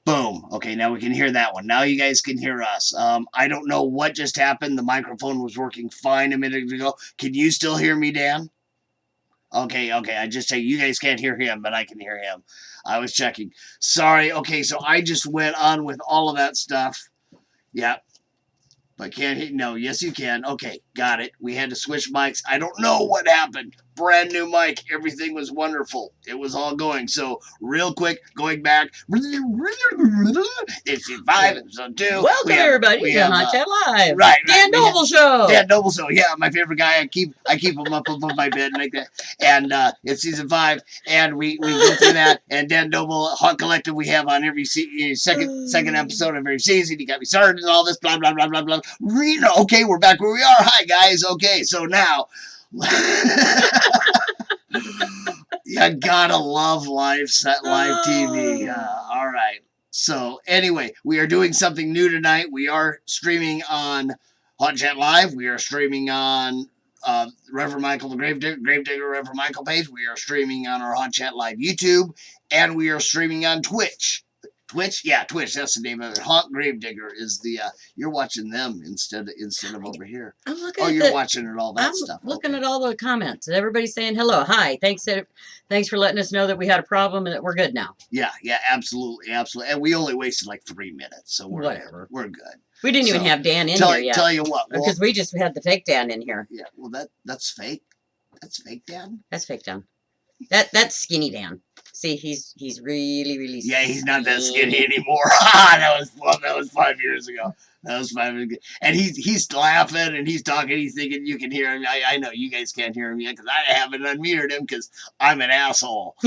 Boom. Okay, now we can hear that one. Now you guys can hear us. I don't know what just happened. The microphone was working fine a minute ago. Can you still hear me, Dan? Okay. I just say you guys can't hear him, but I can hear him. I was checking. Sorry. Okay, so I just went on with all of that stuff. Yeah. But can't hit. No, yes, you can. Okay, got it. We had to switch mics. I don't know what happened. Brand new mic. Everything was wonderful. It was all going. So, real quick, going back. It's 5, episode 2. Welcome, everybody, to Hot Chat Live. Right. Dan Doble Show. Dan Doble Show. Yeah, my favorite guy. I keep him up above my bed like that. And it's season 5, and we go through that. And Dan Doble, Hot Collective, we have on every second episode of every season. He got me started and all this, blah, blah, blah, blah, blah. Okay, we're back where we are. Hi, guys. Okay, so now... you gotta love live TV. All right. So anyway, we are doing something new tonight. We are streaming on Hot Chat Live. We are streaming on Reverend Michael the Gravedigger Reverend Michael page. We are streaming on our Hot Chat Live YouTube, and we are streaming on Twitch. Twitch, that's the name of it. Haunt Gravedigger is the you're watching them instead of over here. I'm looking at watching it all that stuff. I'm looking at all the comments. Everybody's saying hello, hi, thanks for letting us know that we had a problem and that we're good now. Yeah, absolutely. And we only wasted like 3 minutes, so whatever. We're good. We didn't even have Dan in here yet. Tell you what, because we just had the fake Dan in here. Yeah, well that's fake. That's fake Dan. That's fake Dan. That's skinny Dan. See, he's really skinny. Yeah, he's not that skinny anymore. That was 5 years ago. That was 5 years ago. And he's laughing and he's talking. He's thinking you can hear him. I know you guys can't hear him yet because I haven't unmuted him because I'm an asshole.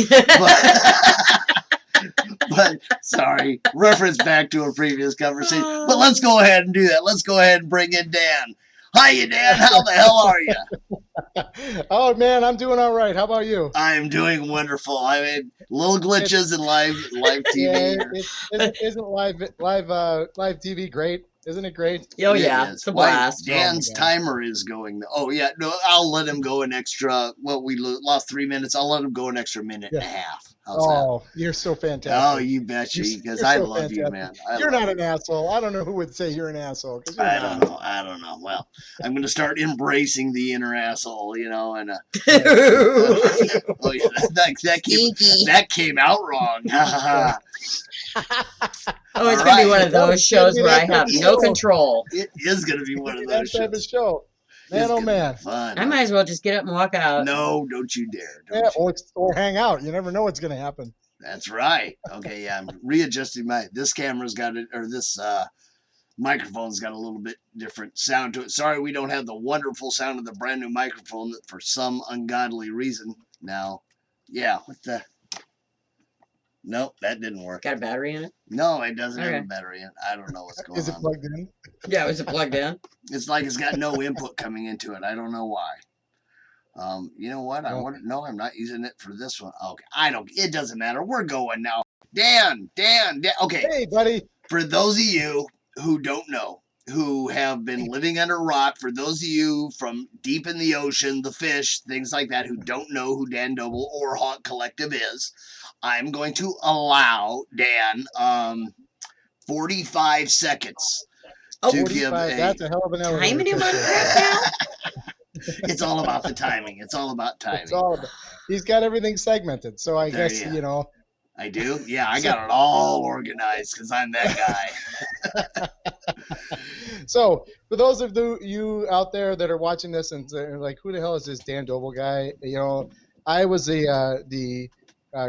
But sorry, reference back to a previous conversation. But let's go ahead and do that. Let's go ahead and bring in Dan. Hiya, Dan. How the hell are you? Oh, man, I'm doing all right. How about you? I'm doing wonderful. I mean, little glitches in live TV. Yeah, isn't live TV great? Isn't it great? Oh, yeah. It's a blast. Dan's timer is going. Oh, yeah. No, I'll let him go an extra. Well, we lost 3 minutes. I'll let him go an extra minute and a half. How's that? You're so fantastic. Oh, you betcha, because I love you, man. You're not an asshole. I don't know who would say you're an asshole. I don't know. Well, I'm going to start embracing the inner asshole, and oh, yeah, that came out wrong. Oh, it's going to be one of those shows where I have no control. It is going to be one of those type of show. Man, oh man. Fun. I might as well just get up and walk out. No, don't you dare. Or hang out. You never know what's going to happen. That's right. Okay, yeah, I'm readjusting this camera's got it, or this microphone's got a little bit different sound to it. Sorry, we don't have the wonderful sound of the brand new microphone for some ungodly reason. Now, yeah, nope, that didn't work. Got a battery in it? No, it doesn't have a battery in it. I don't know what's going on. Is it plugged in? Yeah, is it plugged in? It's like it's got no input coming into it. I don't know why. You know what? No, I'm not using it for this one. Okay, it doesn't matter. We're going now. Dan. Okay. Hey, buddy. For those of you who don't know, who have been living under a rock, for those of you from deep in the ocean, the fish, things like that, who don't know who Dan Doble or Haunt Collective is, I'm going to allow Dan 45 seconds to give that's a hell of an elevator. Timing him on crap now? It's all about the timing. It's all about timing. He's got everything segmented, so I guess, I do? Yeah, I got it all organized because I'm that guy. So, for those of you out there that are watching this and like, who the hell is this Dan Doble guy? I was the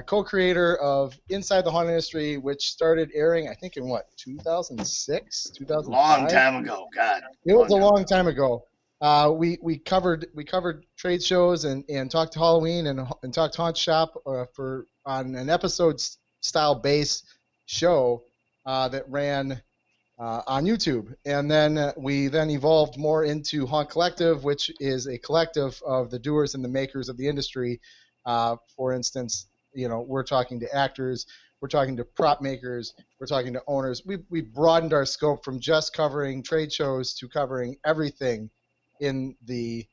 co-creator of Inside the Haunt Industry, which started airing, I think, in 2006, 2005? Long time ago, God. It was a long time ago. We covered trade shows and talked Halloween and talked Haunt Shop on an episode style base show that ran on YouTube, and then we evolved more into Haunt Collective, which is a collective of the doers and the makers of the industry. For instance, we're talking to actors, we're talking to prop makers, we're talking to owners. We broadened our scope from just covering trade shows to covering everything in the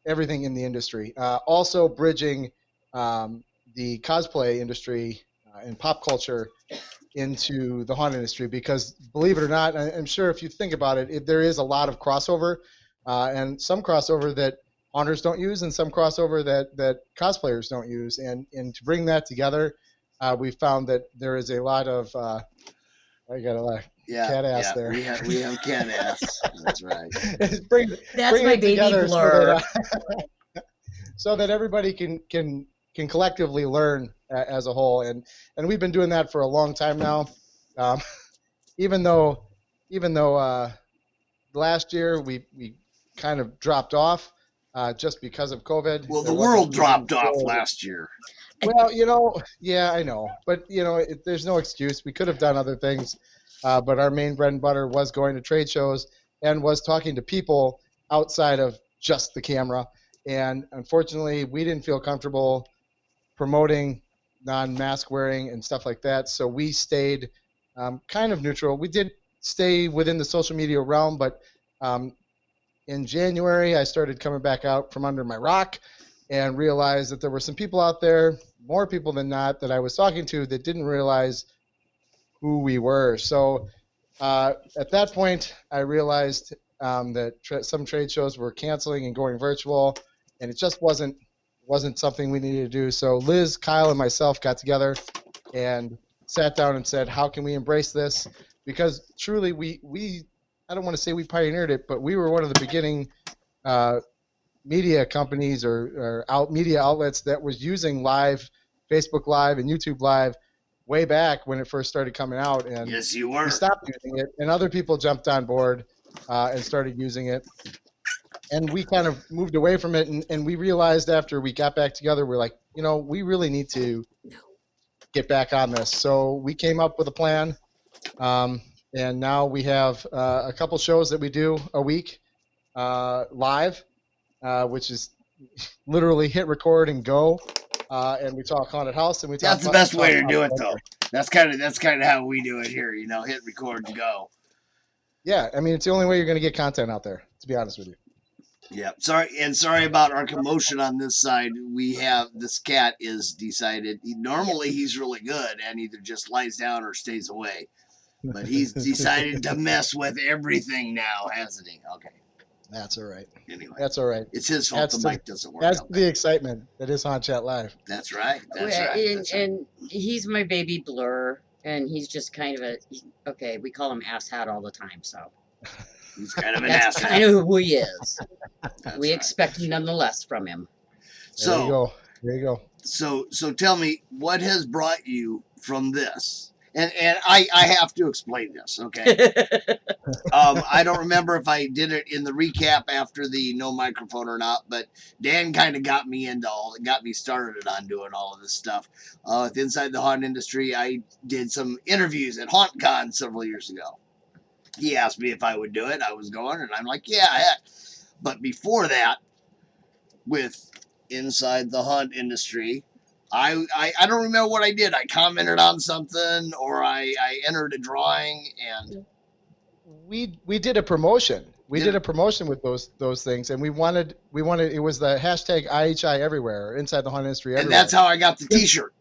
industry. Also bridging the cosplay industry and pop culture into the haunt industry because, believe it or not, I'm sure if you think about it, there is a lot of crossover, and some crossover that haunters don't use, and some crossover that cosplayers don't use, and to bring that together, we found that there is a lot of I got a lot of cat ass there. We have cat ass. That's right. bring That's bring my it baby together Blur. so that everybody can collectively learn as a whole, and we've been doing that for a long time now. Um, even though last year we kind of dropped off just because of COVID. Well, the There wasn't- world we dropped didn't off feel- last year. Well, yeah, I know, but there's no excuse. We could have done other things, but our main bread and butter was going to trade shows and was talking to people outside of just the camera. And unfortunately, we didn't feel comfortable promoting non-mask wearing and stuff like that, so we stayed kind of neutral. We did stay within the social media realm, but in January, I started coming back out from under my rock and realized that there were some people out there, more people than not, that I was talking to that didn't realize who we were. So at that point, I realized that some trade shows were canceling and going virtual, and it just wasn't something we needed to do. So Liz, Kyle, and myself got together and sat down and said, how can we embrace this? Because truly, we I don't want to say we pioneered it, but we were one of the beginning media companies or media outlets that was using live, Facebook Live and YouTube Live way back when it first started coming out. And Yes, you were. we stopped using it, and other people jumped on board and started using it. And we kind of moved away from it, and we realized after we got back together, we're like, we really need to get back on this. So we came up with a plan, and now we have a couple shows that we do a week live, which is literally hit record and go, and we talk haunted house, and we talk. That's the best way to do it, though. That's kind of how we do it here. Hit record and go. Yeah, I mean, it's the only way you're going to get content out there, to be honest with you. Yeah, sorry about our commotion on this side. We have this cat is decided. Normally he's really good and either just lies down or stays away, but he's decided to mess with everything now, hasn't he? Okay. That's all right. Anyway, that's all right. It's his fault the mic doesn't work. That's the excitement that is Haunt Chat Live. That's right. And he's my baby Blur, and he's just kind of we call him asshat all the time, so. He's kind of an That's asshat. kind of who he is. We right. expect nonetheless from him. There you go. So tell me, what has brought you from this? And I have to explain this, okay? I don't remember if I did it in the recap after the no microphone or not, but Dan kind of got me started on doing all of this stuff. With Inside the Haunt Industry, I did some interviews at HauntCon several years ago. He asked me if I would do it. I was going, and I'm like, yeah, heck. But before that, with Inside the Haunt Industry, I don't remember what I did. I commented on something, or I entered a drawing, and we did a promotion. We did a promotion with those things, and we wanted it was the hashtag IHI everywhere, Inside the Haunt Industry everywhere. And that's how I got the T-shirt.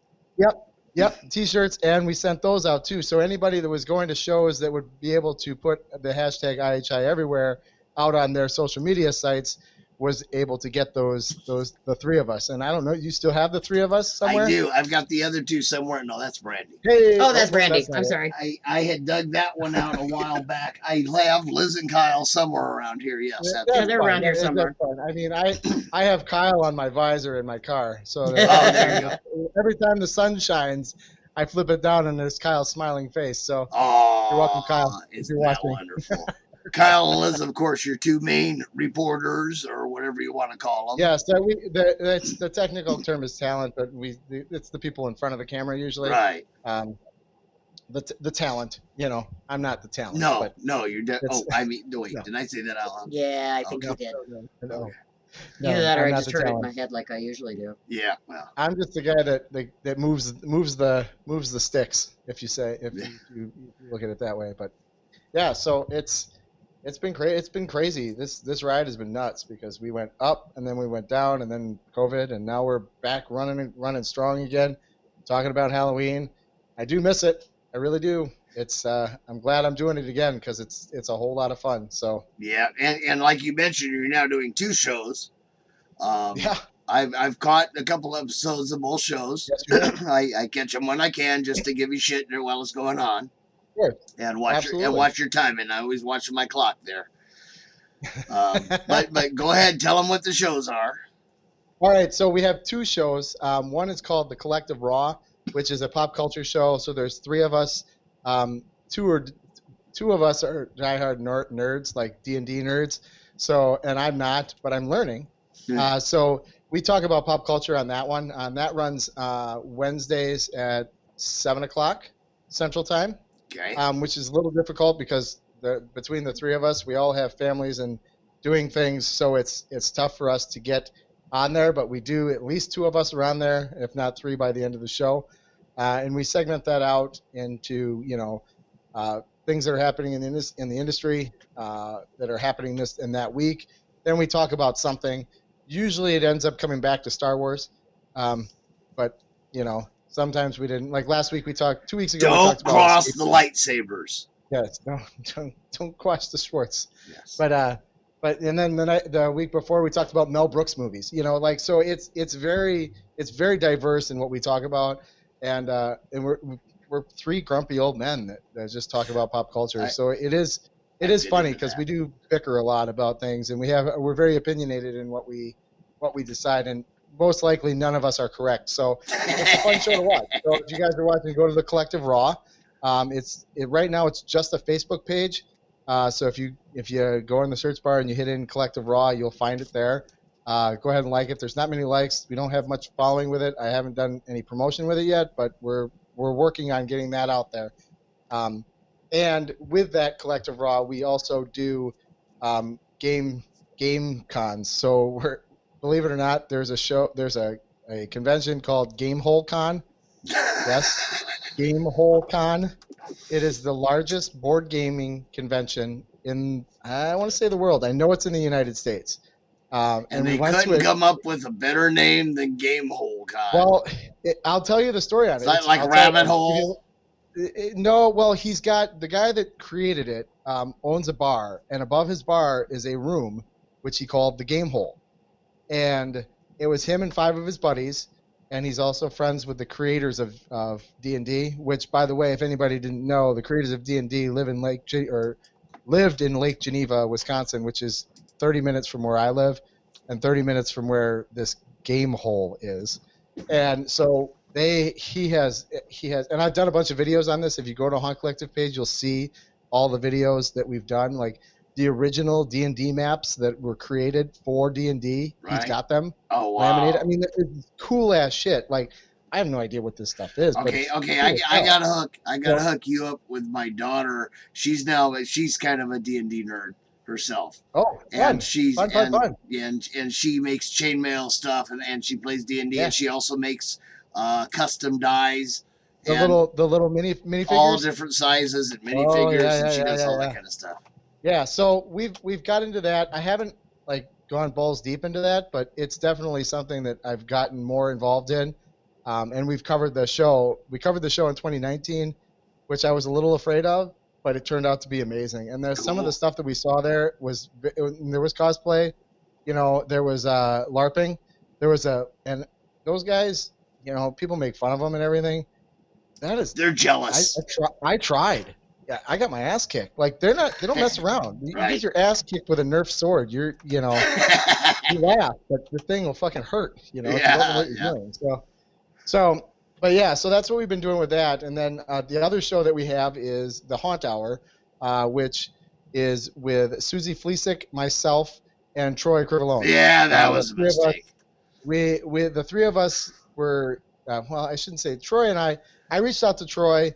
Yep, T-shirts, and we sent those out too. So anybody that was going to shows that would be able to put the hashtag IHI everywhere out on their social media sites was able to get the three of us. And I don't know, you still have the three of us somewhere? I do. I've got the other two somewhere. No, that's Brandy. Hey, oh, that's Brandy. I'm sorry. I had dug that one out a while back. I have Liz and Kyle somewhere around here. Yes, they're around here somewhere. I mean, I have Kyle on my visor in my car, so there you go. Every time the sun shines, I flip it down and there's Kyle's smiling face. So you're welcome, Kyle. Isn't that wonderful? Kyle and Liz, of course, your two main reporters, or whatever you want to call them. Yes, that's the technical term is talent, but it's the people in front of the camera usually. Right. The talent, I'm not the talent. No, you're dead. Oh, I mean, wait, did I say that out loud? Yeah, I think you did. No. Either that, or I'm I not just the heard it in talent. my head like I usually do. Yeah, well, I'm just the guy that moves the sticks. If you look at it that way, but yeah, so it's been crazy. This ride has been nuts because we went up and then we went down and then COVID and now we're back running strong again. Talking about Halloween, I do miss it. really do. It's I'm glad I'm doing it again because it's a whole lot of fun. So Yeah, and like you mentioned, you're now doing 2 shows. yeah, I've caught a couple episodes of both shows. yes, you have. I catch them when I can just to give you shit while it's going on, Sure, and absolutely. watch your time. And I always watch my clock there. But go ahead, tell them what the shows are. All right, so we have 2 shows. One is called The Collective Raw, which is a pop culture show. So there's 3 of us. Two of us are diehard nerds, like D&D nerds. So, and I'm not, but I'm learning. So we talk about pop culture on that one. That runs Wednesdays at 7 o'clock Central Time, Okay. which is a little difficult because between the 3 of us, we all have families and doing things, so it's tough for us to get on there. But we do at least 2 of us are on there, if not 3 by the end of the show, and we segment that out into things that are happening in the industry that are happening in that week. Then we talk about something. Usually it ends up coming back to Star Wars, but sometimes we didn't. Like last week 2 weeks ago we Don't talked about cross the lightsabers. Yes, don't cross the Schwartz. Yes. But and then the week before we talked about Mel Brooks movies. So it's very diverse in what we talk about, and we're 3 grumpy old men that just talk about pop culture. So it is funny because we do bicker a lot about things, and we're very opinionated in what we decide, and most likely none of us are correct. So it's a fun show to watch. So if you guys are watching, go to the Collective Raw. Right now it's just a Facebook page. So if you go in the search bar and you hit in Collective Raw, you'll find it there. Go ahead and like it. There's not many likes. We don't have much following with it. I haven't done any promotion with it yet, but we're working on getting that out there. And with that Collective Raw, we also do game cons. So believe it or not, there's a convention called Game Hole Con. Yes, Game Hole Con. It is the largest board gaming convention in, I want to say, the world. I know it's in the United States. And they couldn't come up with a better name than Game Hole Con. Well, I'll tell you the story on it. It's like Rabbit Hole. No, well, he's got the guy that created it owns a bar, and above his bar is a room which he called the Game Hole, and it was him and 5 of his buddies, and he's also friends with the creators of D&D. Which, by the way, if anybody didn't know, the creators of D&D lived in Lake Geneva, Wisconsin, which is 30 minutes from where I live, and 30 minutes from where this Game Hole is, and so. He has, and I've done a bunch of videos on this. If you go to Haunt Collective page, you'll see all the videos that we've done, like the original D&D maps that were created for D&D. Right. He's got them. Oh wow! Laminated. I mean, it's cool ass shit. Like, I have no idea what this stuff is. Okay. Cool. I gotta hook you up with my daughter. She's kind of a D&D nerd herself. Oh, and fun. Yeah, and she makes chainmail stuff, and she plays D&D, and she also makes custom dies, the little mini figures, all different sizes and minifigures, and she does all that kind of stuff. Yeah, so we've got into that. I haven't gone balls deep into that, but it's definitely something that I've gotten more involved in. And we've covered the show. We covered the show in 2019, which I was a little afraid of, but it turned out to be amazing. And there's some of the stuff that we saw there there was cosplay, there was LARPing, and those guys. People make fun of them and everything. They're jealous. I tried. Yeah, I got my ass kicked. Like they don't mess around. You get your ass kicked with a Nerf sword. You laugh, but the thing will fucking hurt. If you don't know what you're doing. So that's what we've been doing with that. And then the other show that we have is the Haunt Hour, which is with Susie Fleesick, myself, and Troy Crivolone. Yeah, that was a mistake. The 3 of us were, I shouldn't say Troy and I reached out to Troy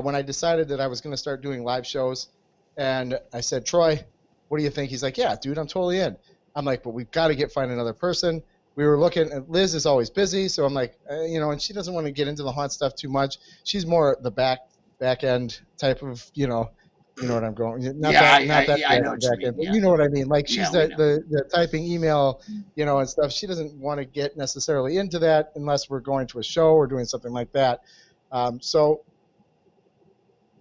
when I decided that I was going to start doing live shows. And I said, Troy, what do you think? He's like, yeah, dude, I'm totally in. I'm like, but we've got to find another person. We were looking at Liz is always busy. So I'm like, and she doesn't want to get into the haunt stuff too much. She's more the back end type of, you know what I'm going. I know what you mean. But you know what I mean. Like she's the typing email, and stuff. She doesn't want to get necessarily into that unless we're going to a show or doing something like that. So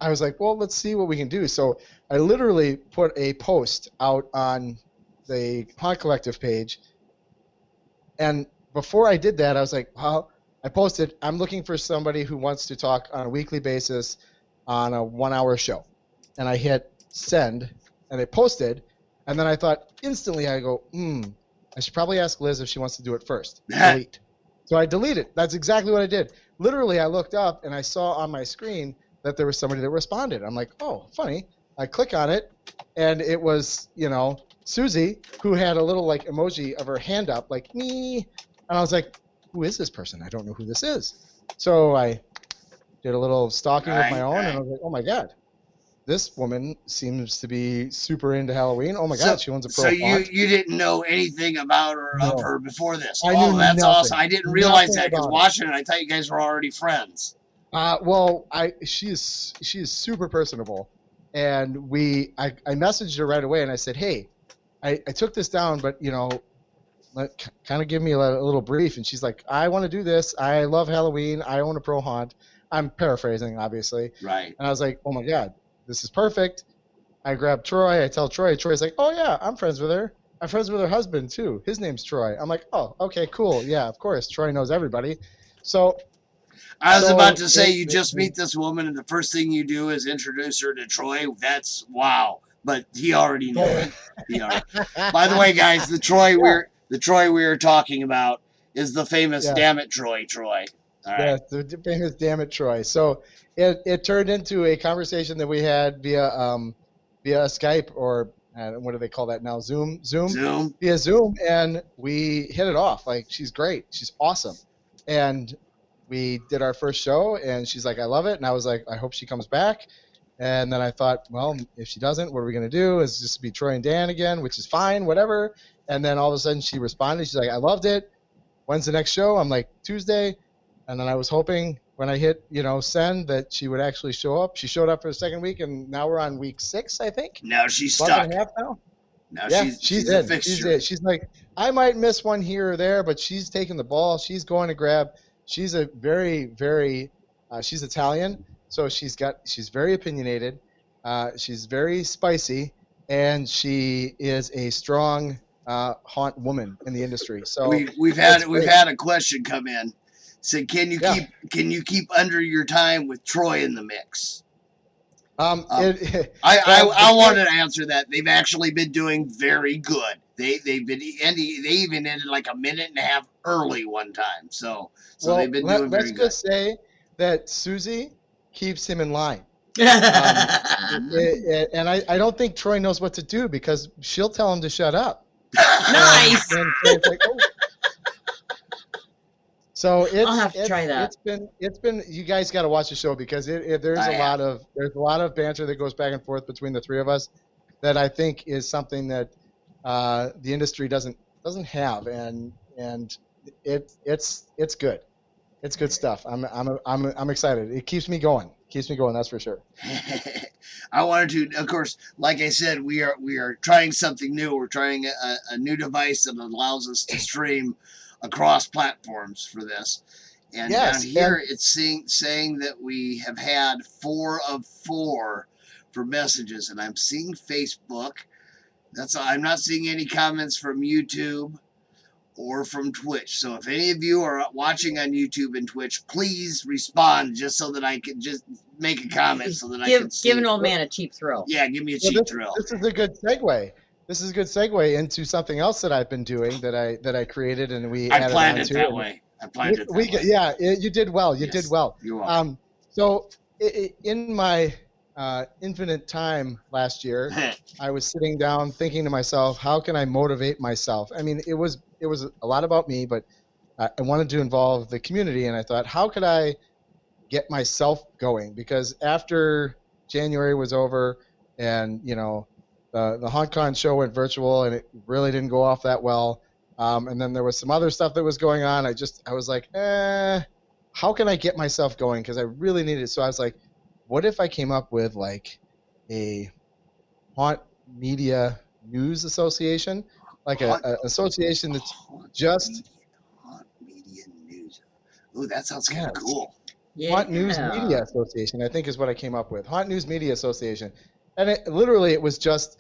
I was like, well, let's see what we can do. So I literally put a post out on the Haunt Collective page. And before I did that, I was like, well, I posted, I'm looking for somebody who wants to talk on a weekly basis on a 1 hour show. And I hit send and it posted. And then I thought instantly, I go, I should probably ask Liz if she wants to do it first. Delete. So I deleted. That's exactly what I did. Literally, I looked up and I saw on my screen that there was somebody that responded. I'm like, oh, funny. I click on it, and it was, Susie, who had a little like emoji of her hand up, like me. And I was like, who is this person? I don't know who this is. So I did a little stalking of my own, and I was like, oh my God, this woman seems to be super into Halloween. Oh my God, she owns a pro So font. you didn't know anything about her of her before this? I Oh, knew that's nothing. awesome. I didn't realize Nothing that because about watching it, I thought you guys were already friends. Well, she is super personable, and I messaged her right away, and I said, hey, I took this down, but kind of give me a little brief. And she's like, I want to do this. I love Halloween. I own a pro haunt. I'm paraphrasing, obviously. Right. And I was like, oh my God, this is perfect. I grabbed Troy. I tell Troy. Troy's like, oh yeah, I'm friends with her. I'm friends with her husband too. His name's Troy. I'm like, oh, okay, cool. Yeah, of course. Troy knows everybody. So I was about to say, you just meet this woman, and the first thing you do is introduce her to Troy. That's wow. But he already knew it. By the way, guys, the Troy we were talking about is the famous "Damn it, Troy." All right. Yeah, the famous "Damn it, Troy." So it turned into a conversation that we had via Skype, or what do they call that now? Zoom via Zoom, and we hit it off. Like, she's great, she's awesome, and we did our first show, and she's like, I love it, and I was like, I hope she comes back. And then I thought, well, if she doesn't, what are we going to do? Is just be Troy and Dan again, which is fine, whatever. And then all of a sudden she responded. She's like, I loved it. When's the next show? I'm like, Tuesday. And then I was hoping when I hit, send, that she would actually show up. She showed up for the second week, and now we're on week 6, I think. Now she's Month stuck. and a half now. Now Yeah, she's in. a fixture. She's in. She's like, I might miss one here or there, but she's taking the ball. She's going to grab. She's a very, very, she's Italian, so she's very opinionated. She's very spicy, and she is a strong haunt woman in the industry. So we've had a question come in. Said, can you keep under your time with Troy in the mix? I wanted to answer that. They've actually been doing very good. They even ended like a minute and a half early one time. So they've been doing very good. Let's just say that Susie keeps him in line. And I don't think Troy knows what to do, because she'll tell him to shut up. Nice. And it's like, oh. So I'll have to try that. It's been you guys got to watch the show, because there's a lot of banter that goes back and forth between the three of us that I think is something that the industry doesn't have, and it's good. It's good stuff. I'm excited. It keeps me going. That's for sure. I wanted to, of course, like I said, we are trying something new. We're trying a new device that allows us to stream across platforms for this. And down here, it's saying that we have had 4 of 4 for messages, and I'm seeing Facebook. That's all. I'm not seeing any comments from YouTube or from Twitch. So if any of you are watching on YouTube and Twitch, please respond, just so that I can just make a comment, so that I can see. Give an old man a cheap thrill. Yeah, give me a cheap thrill. This is a good segue. This is a good segue into something else that I've been doing that I created, and I planned it that way. Yeah, you did well. You did well. You're welcome. So in my infinite time last year, I was sitting down thinking to myself, how can I motivate myself? I mean, it was a lot about me, but I wanted to involve the community, and I thought, how could I get myself going? Because after January was over, and the HauntCon show went virtual, and it really didn't go off that well. And then there was some other stuff that was going on. I was like, how can I get myself going? Because I really needed it. So I was like, what if I came up with like a haunt media news association, like an association that's just haunt media news. Ooh, that sounds kind of cool. Haunt News Media Association, I think is what I came up with. Haunt News Media Association. And it was just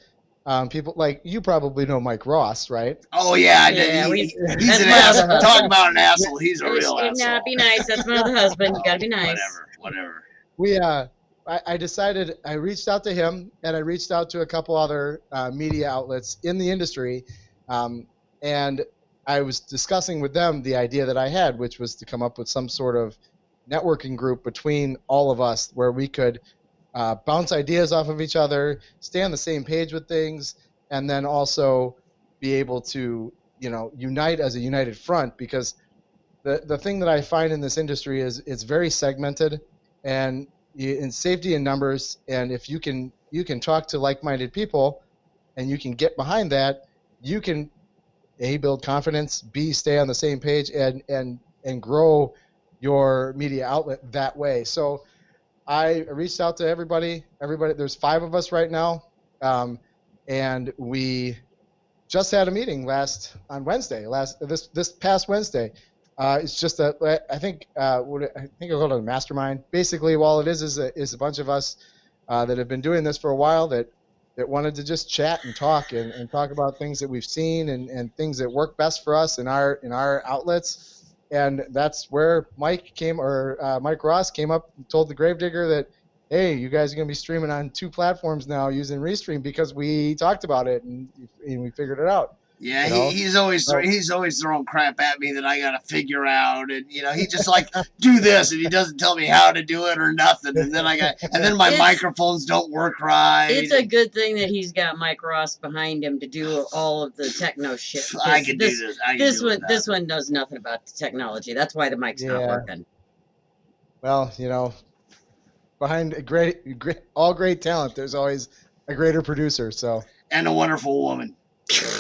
people like you probably know Mike Ross, right? Oh yeah, Yeah, he's that's an my other asshole. husband. Talk about an asshole. He's a real Should asshole. not be nice. That's my other husband. You gotta be nice. Whatever. We I decided I reached out to him and I reached out to a couple other media outlets in the industry, and I was discussing with them the idea that I had, which was to come up with some sort of networking group between all of us where we could bounce ideas off of each other, stay on the same page with things, and then also be able to, unite as a united front. Because the thing that I find in this industry is it's very segmented, and in safety in numbers. And if you can talk to like-minded people, and you can get behind that, you can A, build confidence, B, stay on the same page, and grow your media outlet that way. So I reached out to everybody. There's 5 of us right now, and we just had a meeting on Wednesday. This past Wednesday. It's just I think I'll call it a mastermind. Basically, all it is a bunch of us that have been doing this for a while that wanted to just chat and talk about things that we've seen and things that work best for us in our outlets. And that's where Mike Ross came up and told the Gravedigger that, hey, you guys are going to be streaming on 2 platforms now using Restream, because we talked about it and we figured it out. Yeah, he's always throwing crap at me that I gotta figure out, and he just like do this, and he doesn't tell me how to do it or nothing, and then my microphones don't work right. It's a good thing that he's got Mike Ross behind him to do all of the techno shit. I can do this. This one knows nothing about the technology. That's why the mic's not working. Well, behind all great talent, there's always a greater producer. So, and a wonderful woman.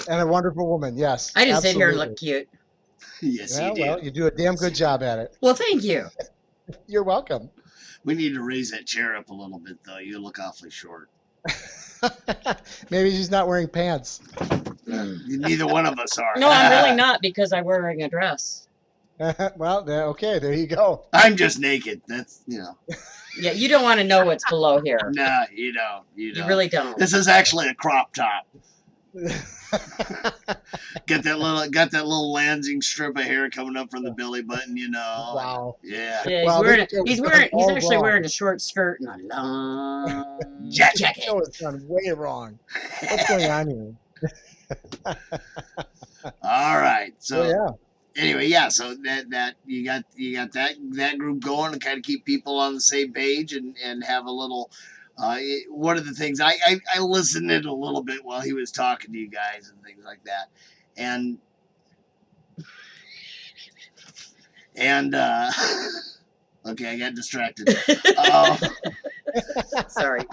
And a wonderful woman, yes. I just sit here and look cute. Yes, you do. Well, you do a damn good job at it. Well, thank you. You're welcome. We need to raise that chair up a little bit, though. You look awfully short. Maybe she's not wearing pants. Neither one of us are. No, I'm really not, because I'm wearing a dress. Well, okay, there you go. I'm just naked. That's, Yeah, you don't want to know what's below here. No, you don't. You really don't. This is actually a crop top. got that little Lansing strip of hair coming up from the belly button, Wow. Yeah. He's actually wearing a short skirt and a long jacket. Show has gone way wrong. What's going on here? All right. So anyway, so that you got that group going to kind of keep people on the same page and have a little. One of the things I listened in a little bit while he was talking to you guys and things like that, and okay, I got distracted. Sorry.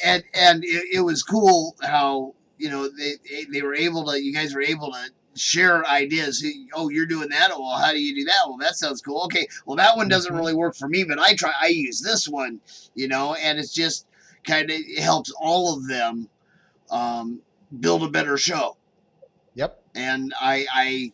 And it was cool how they were able to. You guys were able to share ideas. Oh, you're doing that. Well, how do you do that? Well, that sounds cool. Okay, well, that one doesn't really work for me, but I use this one. And it's just kind of helps all of them build a better show. Yep. And I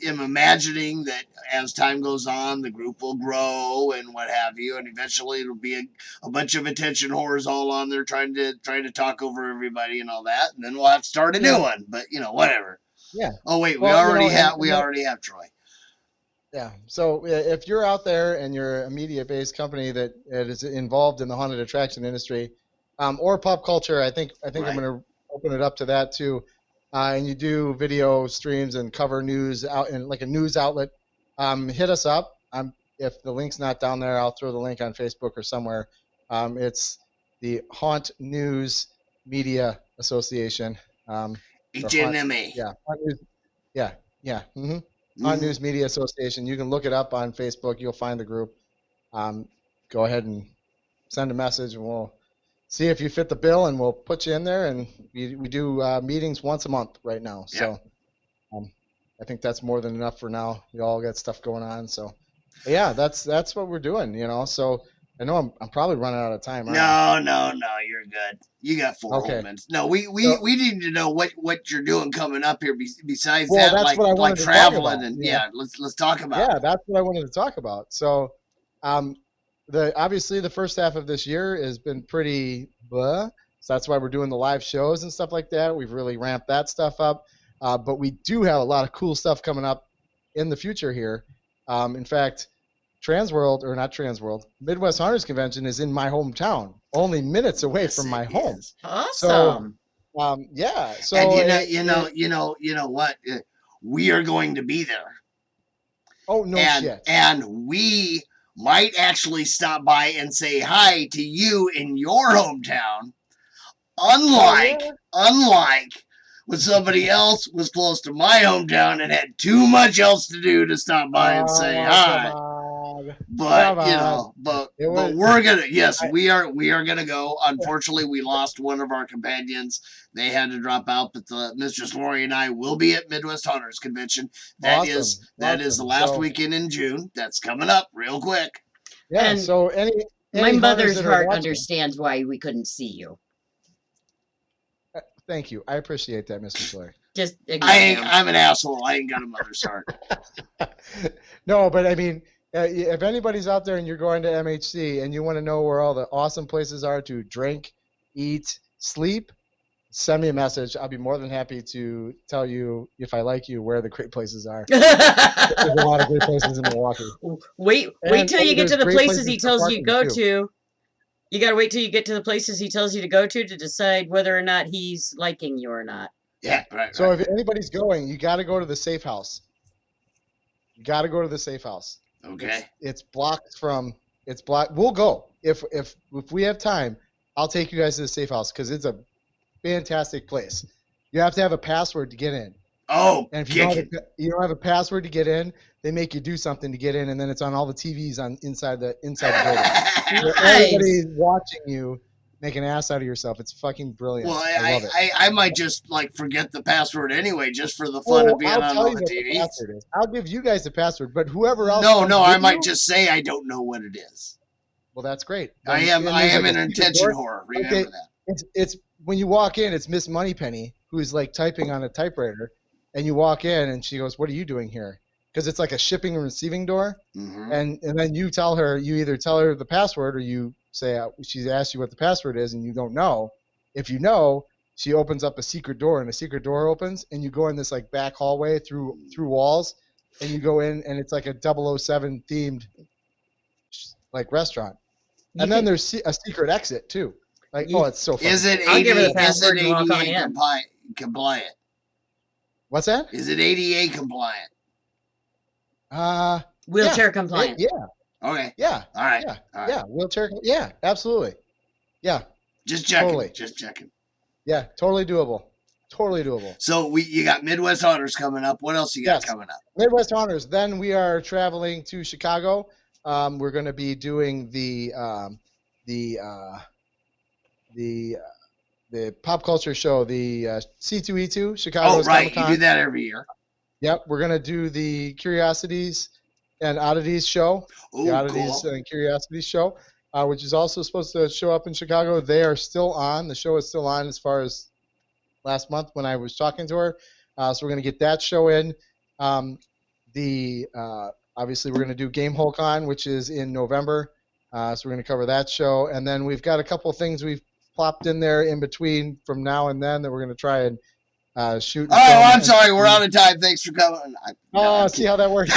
am imagining that as time goes on, the group will grow and what have you, and eventually it'll be a bunch of attention whores all on there trying to talk over everybody and all that, and then we'll have to start a new one. But whatever. Yeah. Oh wait, we already have Troy. Yeah. So if you're out there and you're a media-based company that is involved in the haunted attraction industry, or pop culture, I think I'm going to open it up to that too. And you do video streams and cover news out in like a news outlet, hit us up. If the link's not down there, I'll throw the link on Facebook or somewhere. It's the Haunt News Media Association. HNMA. Yeah. Haunt News Media Association. You can look it up on Facebook. You'll find the group. Go ahead and send a message, and we'll see if you fit the bill, and we'll put you in there. And we do meetings once a month right now. So I think that's more than enough for now. You all got stuff going on. So yeah, that's what we're doing. So I know I'm probably running out of time. No, you're good. You got 4 whole minutes. No, we need to know what you're doing coming up here besides that, like traveling and let's talk about it. Yeah, that's what I wanted to talk about. So obviously the first half of this year has been pretty blah. So that's why we're doing the live shows and stuff like that. We've really ramped that stuff up. But we do have a lot of cool stuff coming up in the future here. In fact, Midwest Hunters Convention is in my hometown, only minutes away Yes, from my it home. is. Awesome. Yeah. So And you know what? We are going to be there. oh no shit. And we might actually stop by and say hi to you in your hometown. Unlike when somebody else was close to my hometown and had too much else to do to stop by and say hi. But we're gonna we are gonna go. Unfortunately, we lost one of our companions. They had to drop out, but Mistress Lori and I will be at Midwest Hunters Convention. That is the last weekend in June. That's coming up real quick. Yeah. And so my any mother's hunters that are heart watching- understands why we couldn't see you. Thank you. I appreciate that, Mr. Slayer. Just ignore him. I'm an asshole. I ain't got a mother's heart. No, but I mean, if anybody's out there and you're going to MHC and you want to know where all the awesome places are to drink, eat, sleep, send me a message. I'll be more than happy to tell you, if I like you, where the great places are. There's a lot of great places in Milwaukee. Wait And till you get to the there's great places he places for tells you to go parking, too. to. You gotta wait till you get to the places he tells you to go to decide whether or not he's liking you or not. Yeah, right. So if anybody's going, you got to go to the safe house. You got to go to the safe house. Okay. It's blocked. We'll go if we have time. I'll take you guys to the safe house because it's a fantastic place. You have to have a password to get in. Oh, And if you don't have a password to get in, they make you do something to get in, and then it's on all the TVs inside the building. So everybody's watching you make an ass out of yourself. It's fucking brilliant. Well, I love it. I might just forget the password anyway, just for the fun of being I'll on tell all you the what the TV. password is. I'll give you guys the password, but whoever else. No, comes I with might you, just say I don't know what it is. Well, that's great. I am an intention whore. Remember that. It's when you walk in, it's Miss Moneypenny who's typing on a typewriter, and you walk in and she goes, "What are you doing here?" Because it's like a shipping and receiving door, and then you either tell her the password or you say she asked you what the password is and you don't know. If you know, she opens up a secret door and a secret door opens and you go in this back hallway through walls and you go in and it's like a 007 themed restaurant. And then there's a secret exit too. It's so fun. Is it I'll give her the ADA password and walk on in. compliant? What's that? Is it ADA compliant? Wheelchair compliant. Yeah. Okay. Yeah. All right. Yeah. All right. Yeah. Wheelchair. Yeah. Absolutely. Yeah. Just checking. Totally. Just checking. Yeah. Totally doable. Totally doable. So you got Midwest Hunters coming up. What else you got coming up? Midwest Hunters. Then we are traveling to Chicago. We're going to be doing the pop culture show, the S5E2 Chicago. Oh, right. You do that every year. Yep. We're going to do the Curiosities and Oddities show. Oh, The Oddities and Curiosities show, which is also supposed to show up in Chicago. They are still on. The show is still on as far as last month when I was talking to her. So we're going to get that show in. Obviously, we're going to do Game Hole Con, which is in November. So we're going to cover that show. And then we've got a couple of things we've plopped in there in between from now and then that we're going to try and shoot. Oh, I'm sorry. We're out of time. Thanks for coming. See how that works.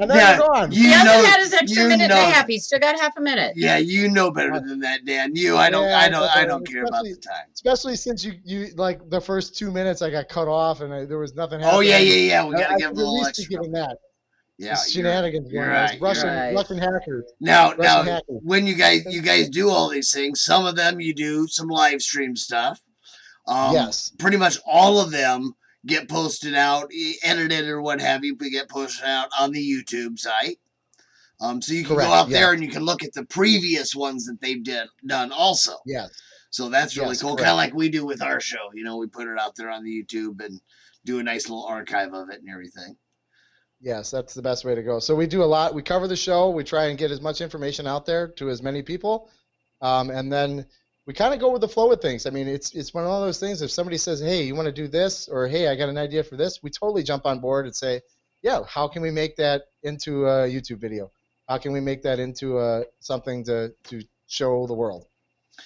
And then Yeah, we're gone. He hasn't had his extra minute and a half. He's still got half a minute. Yeah, you know better than that, Dan. I don't care about the time. Especially since you the first 2 minutes I got cut off and there was nothing happening. Oh yeah. We gotta give a little at least extra. be giving that. Yeah, Shenanigans going on. Russian hackers. Now, hackers. when you guys do all these things, some of them you do some live stream stuff. Yes. Pretty much all of them get posted out, edited or what have you, but get posted out on the YouTube site. So you can go out there and you can look at the previous ones that they've done also. Yes. So that's really cool. Correct. Kind of like we do with our show. We put it out there on the YouTube and do a nice little archive of it and everything. Yes, that's the best way to go. So we do a lot. We cover the show. We try and get as much information out there to as many people. And then we kind of go with the flow of things. I mean, it's one of those things. If somebody says, hey, you want to do this? Or, hey, I got an idea for this, we totally jump on board and say, yeah, how can we make that into a YouTube video? How can we make that into something to show the world?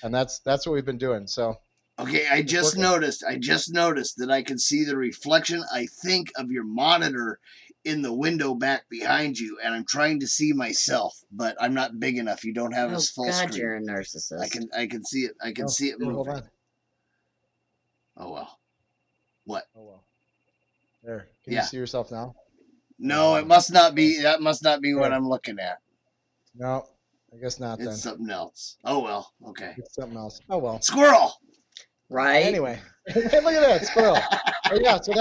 And that's what we've been doing. So Okay, I just noticed that I can see the reflection, I think, of your monitor in the window back behind you, and I'm trying to see myself, but I'm not big enough. You don't have Oh a full God, screen. you're a narcissist. I can see it. I can see it hold moving. on. Oh well. What? Oh well. There. Can Yeah. you see yourself now? No, it must not be. That must not be what There. I'm looking at. No, I guess not. It's Then something else. Oh well. Okay. it's something else. Oh well. Squirrel. Right? Anyway, look at that squirrel. But yeah, so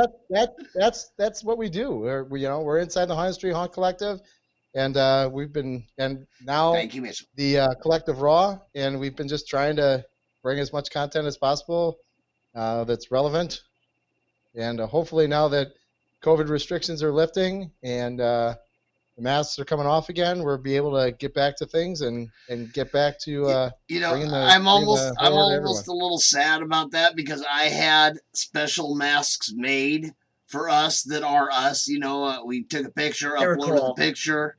that's what we do. We're inside the Haunted Street Haunt Collective, and now Thank you, Mitchell. the Collective Raw, and we've been just trying to bring as much content as possible that's relevant, and hopefully now that COVID restrictions are lifting and the masks are coming off again, we'll be able to get back to things and get back to I'm almost a little sad about that because I had special masks made for us that are us. We took a picture, They were uploaded cool. the picture,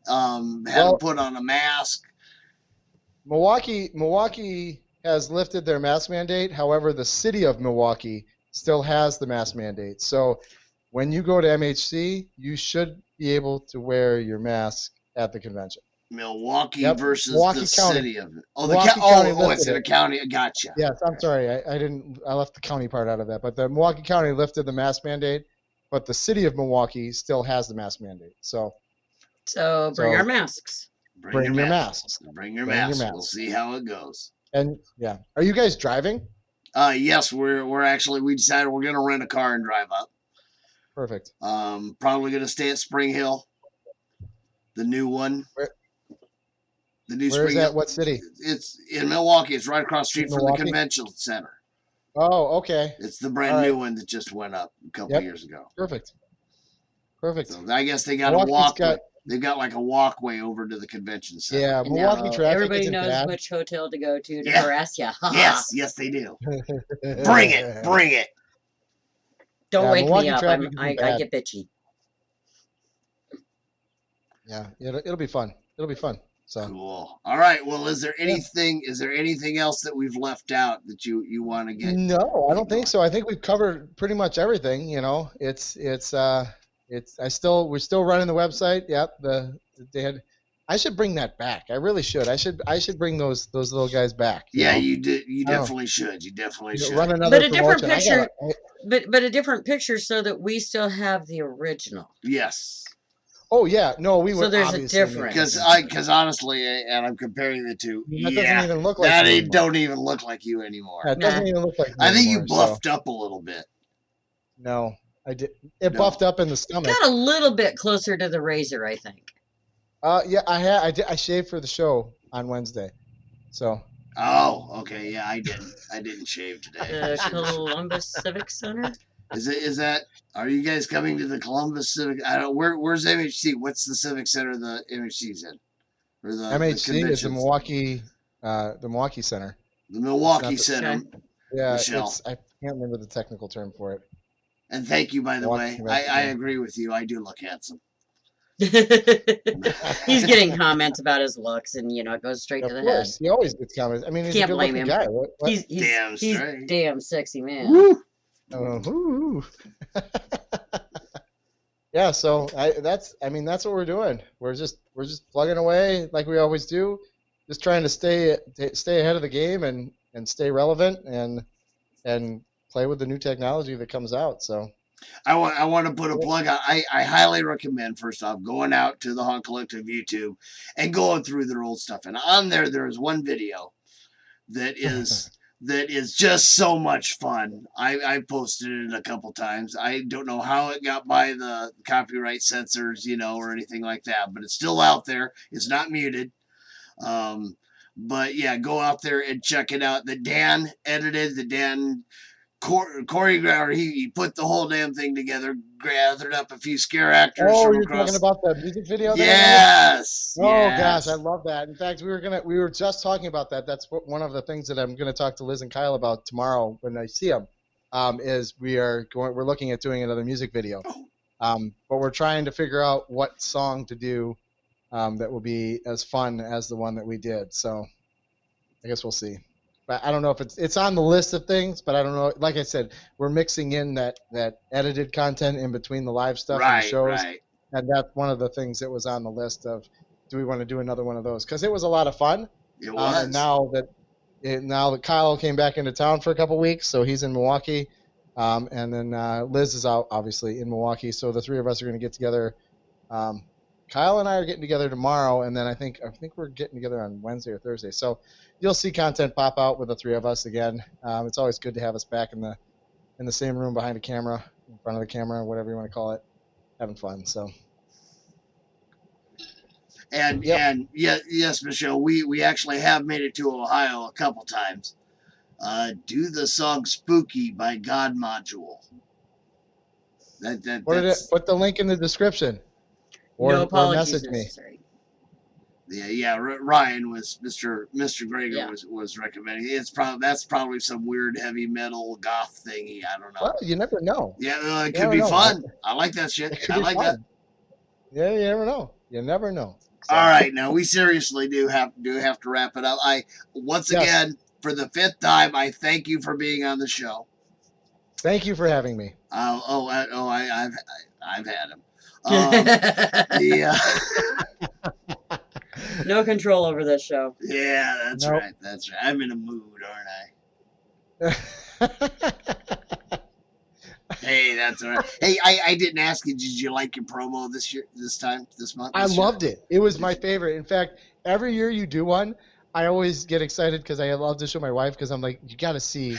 had them put on a mask. Milwaukee has lifted their mask mandate. However, the city of Milwaukee still has the mask mandate. So when you go to MHC, you should be able to wear your mask at the convention. Milwaukee versus Milwaukee the County. city of it. Oh, it's in a county. Gotcha. Yes, I'm sorry. I left the county part out of that. But the Milwaukee County lifted the mask mandate, but the city of Milwaukee still has the mask mandate. So bring our masks. Bring your masks. Bring your masks. We'll see how it goes. And yeah, are you guys driving? Yes, we decided we're gonna rent a car and drive up. Perfect. Probably gonna stay at Spring Hill, the new one. The new Where is that? What city? It's in Milwaukee. It's right across the street from the convention center. Oh, okay. It's the brand new one that just went up a couple of years ago. Perfect. So I guess they got a walkway. They've got like a walkway over to the convention center. Yeah, Milwaukee traffic. Everybody knows which hotel to go to harass you. Yes, they do. Bring it. Don't wake me up. I get bitchy. Yeah, it'll be fun. So cool. All right. Well, is there anything else that we've left out that you want to get? No, I don't think so. I think we've covered pretty much everything. We're still running the website. Yep. I should bring that back. I really should. I should bring those little guys back. Yeah, you did. You definitely should. You definitely should. Run another but a different picture. But a different picture so that we still have the original. Yes. Oh yeah, no, we would. So there's a difference. Because honestly, and I'm comparing the two. That doesn't even look like that. Don't even look like you anymore. It doesn't even look like. I think you bluffed up a little bit. No, I did. It buffed up in the stomach. Got a little bit closer to the razor, I think. Yeah, I shaved for the show on Wednesday, so. Oh, okay. Yeah, I didn't. I didn't shave today. The Columbus Civic Center. Is that? Are you guys coming to the Columbus Civic? I don't. Where's MHC? What's the Civic Center the MHC's in? Or the MHC is the Milwaukee Center. The Milwaukee Center. Okay. Yeah, I can't remember the technical term for it. And thank you, by the way. I agree with you. I do look handsome. He's getting comments about his looks, and it goes straight to the head. He always gets comments. I mean, he's can't a blame him. Guy. He's damn sexy man. Woo. Yeah, so that's what we're doing. We're just plugging away like we always do, just trying to stay ahead of the game and stay relevant and play with the new technology that comes out. So I want to put a plug out. I highly recommend, first off, going out to the Haunt Collective YouTube and going through their old stuff. And on there is one video that is just so much fun. I posted it a couple times. I don't know how it got by the copyright censors, or anything like that, but it's still out there. It's not muted. But yeah, go out there and check it out. Dan choreographer, he put the whole damn thing together, gathered up a few scare actors. Oh, you're talking about the music video? Yes. Gosh, I love that. In fact, we were just talking about that. That's one of the things that I'm gonna talk to Liz and Kyle about tomorrow when I see them. Is we're looking at doing another music video. But we're trying to figure out what song to do that will be as fun as the one that we did. So I guess we'll see. But I don't know if it's on the list of things, but I don't know. Like I said, we're mixing in that edited content in between the live stuff and the shows, and that's one of the things that was on the list of, do we want to do another one of those? Because it was a lot of fun. It was. And now that Kyle came back into town for a couple weeks, so he's in Milwaukee, and then Liz is out obviously in Milwaukee. So the three of us are going to get together. Kyle and I are getting together tomorrow, and then I think we're getting together on Wednesday or Thursday. So you'll see content pop out with the three of us again. It's always good to have us back in the same room behind a camera, in front of the camera, whatever you want to call it, having fun. So. And yes, Michelle, we actually have made it to Ohio a couple times. Do the song "Spooky" by God Module. Put the link in the description. No apologies message necessary. Yeah. Ryan was Mr. Greger was recommending. That's probably some weird heavy metal goth thingy. I don't know. Well, you never know. Yeah, it could be fun. I like that shit. I like that. Yeah, you never know. You never know. So. All right, now we seriously do have to wrap it up. Again, for the 5th time, I thank you for being on the show. Thank you for having me. I've had him. Yeah. No control over this show. Yeah, that's right. That's right. I'm in a mood, aren't I? Hey, that's all right. Hey, I didn't ask you. Did you like your promo this month? I loved it. It was my favorite. In fact, every year you do one, I always get excited because I love to show my wife, because I'm like, you got to see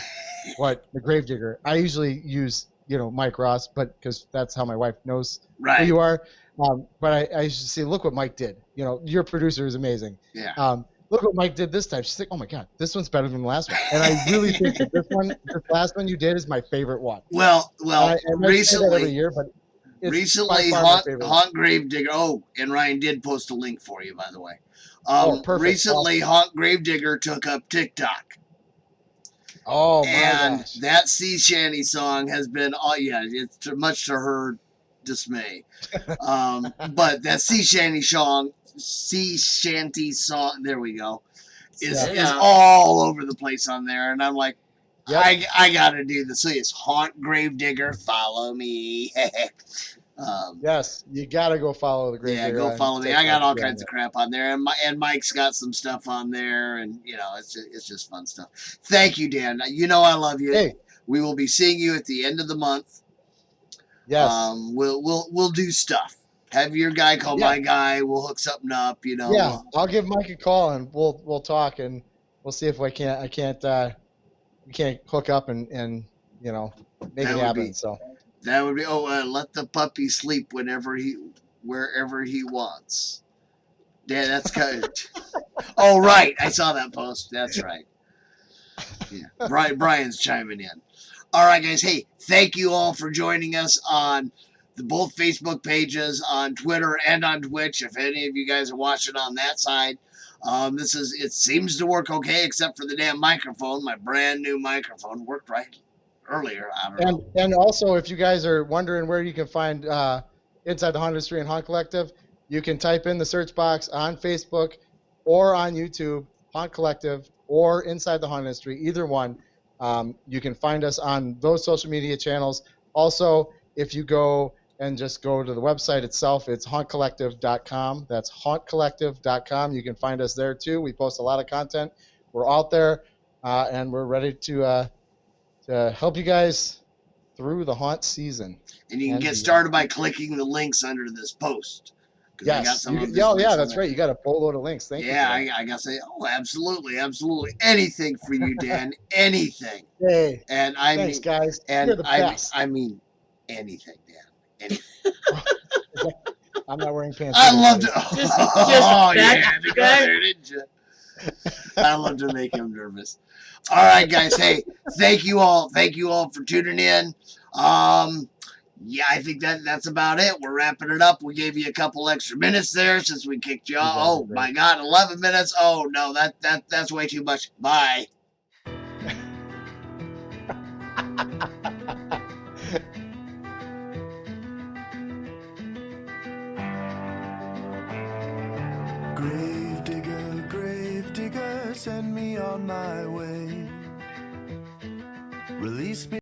what the Gravedigger. I usually use Mike Ross, but because that's how my wife knows who you are. But I used to say, look what Mike did. Your producer is amazing. Yeah. Look what Mike did this time. She's like, oh my God, this one's better than the last one. And I really think that this last one you did is my favorite one. Well, recently, every year, but Haunt Gravedigger. Oh, and Ryan did post a link for you, by the way. Perfect. Recently, Haunt Gravedigger took up TikTok. Oh my gosh. That sea shanty song has been, it's much to her dismay. But that sea shanty song, there we go, is all over the place on there, and I'm like, I gotta do this. So it's Haunt Gravedigger, follow me. Yes, you gotta go follow the Gravedigger. Yeah, go follow me. I got all kinds of crap on there, and Mike's got some stuff on there, and it's just fun stuff. Thank you, Dan. I love you. Hey. We will be seeing you at the end of the month. Yes. We'll do stuff. Have your guy call my guy. We'll hook something up. Yeah, I'll give Mike a call and we'll talk, and we'll see if we can't hook up and make it happen. So that would be let the puppy sleep wherever he wants. Yeah, that's kind of. Oh right, I saw that post. That's right. Yeah, Brian's chiming in. All right, guys. Hey, thank you all for joining us on both Facebook pages, on Twitter, and on Twitch. If any of you guys are watching on that side, it seems to work okay, except for the damn microphone. My brand new microphone worked right earlier. I don't know. And also, if you guys are wondering where you can find Inside the Haunt Industry and Haunt Collective, you can type in the search box on Facebook or on YouTube, Haunt Collective or Inside the Haunt Industry, either one. You can find us on those social media channels. Also, if you go and just go to the website itself, it's hauntcollective.com. That's hauntcollective.com. You can find us there too. We post a lot of content. We're out there, and we're ready to help you guys through the haunt season. And you can get started by clicking the links under this post. Yes. That's right. You got a full load of links. Thank you. Yeah, I got to say, absolutely. Anything for you, Dan. Anything. Hey. And thanks, guys. And you're the best. I mean, anything, Dan. Anything. I'm not wearing pants. I love to. Just There, didn't you? I love to make him nervous. All right, guys. Hey, thank you all. Thank you all for tuning in. Yeah, I think that's about it. We're wrapping it up. We gave you a couple extra minutes there since we kicked you off. Oh my God, 11 minutes. Oh no, that's way too much. Bye. send me on my way. Release me.